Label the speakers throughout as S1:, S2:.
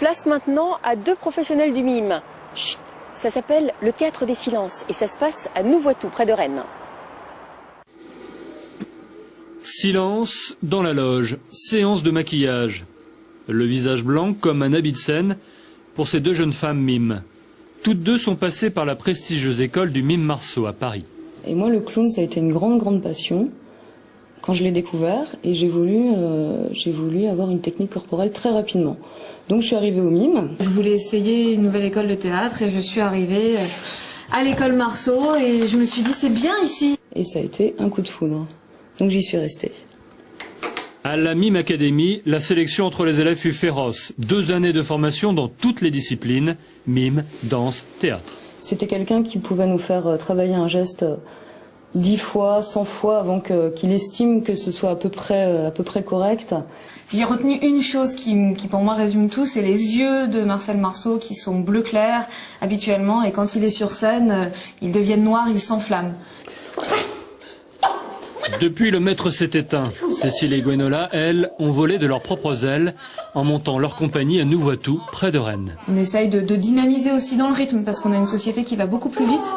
S1: Place maintenant à deux professionnels du mime. Chut, ça s'appelle le Théâtre des Silences et ça se passe à Nouvoitou, près de Rennes.
S2: Silence dans la loge, séance de maquillage. Le visage blanc comme un habit de scène pour ces deux jeunes femmes mimes. Toutes deux sont passées par la prestigieuse école du mime Marceau à Paris.
S3: Et moi, le clown, ça a été une grande passion quand je l'ai découvert et j'ai voulu avoir une technique corporelle très rapidement. Donc je suis arrivée au mime.
S4: Je voulais essayer une nouvelle école de théâtre et je suis arrivée à l'école Marceau et je me suis dit c'est bien ici.
S3: Et ça a été un coup de foudre. Donc j'y suis restée.
S2: À la Mime Academy, la sélection entre les élèves fut féroce. 2 années de formation dans toutes les disciplines, mime, danse, théâtre.
S3: C'était quelqu'un qui pouvait nous faire travailler un geste 10 fois, 100 fois avant qu'il estime que ce soit à peu près correct.
S4: J'ai retenu une chose qui pour moi résume tout, c'est les yeux de Marcel Marceau qui sont bleu clair habituellement et quand il est sur scène, ils deviennent noirs, ils s'enflamment.
S2: Depuis, le maître s'est éteint. Cécile et Gwenola, elles, ont volé de leurs propres ailes en montant leur compagnie à Nouvoitou, près de Rennes.
S4: On essaye de dynamiser aussi dans le rythme parce qu'on a une société qui va beaucoup plus vite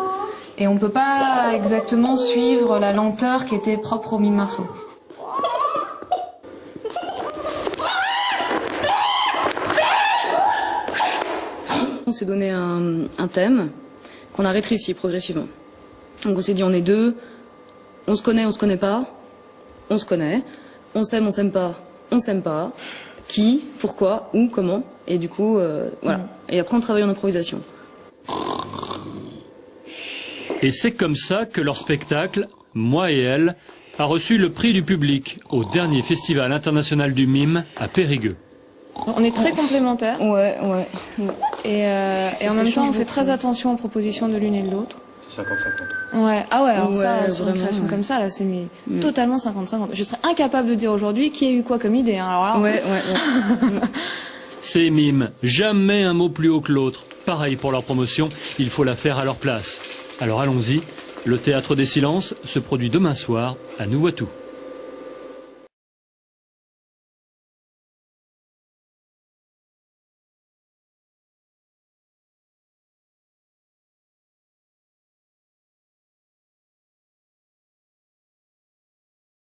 S4: et on ne peut pas exactement suivre la lenteur qui était propre au mime Marceau.
S3: On s'est donné un thème qu'on a rétréci progressivement. Donc on s'est dit on est deux. On se connaît, on se connaît pas. On se connaît. On s'aime, on s'aime pas. On s'aime pas. Qui, pourquoi, où, comment. Et du coup, voilà. Et après, on travaille en improvisation.
S2: Et c'est comme ça que leur spectacle, Moi et elle, a reçu le prix du public au dernier Festival international du mime à Périgueux.
S4: On est très complémentaires.
S3: Ouais.
S4: Et en même temps, on fait très attention aux propositions de l'une et de l'autre.
S5: 50-50.
S4: Ouais, ah ouais, alors
S3: ouais,
S4: ça, sur une
S3: vraiment,
S4: création
S3: ouais.
S4: comme ça, là, c'est totalement 50-50. Je serais incapable de dire aujourd'hui qui a eu quoi comme idée, hein, alors là.
S3: Ouais.
S2: Ces mimes, jamais un mot plus haut que l'autre. Pareil pour leur promotion, il faut la faire à leur place. Alors allons-y, le Théâtre des Silences se produit demain soir à Nouvoitou.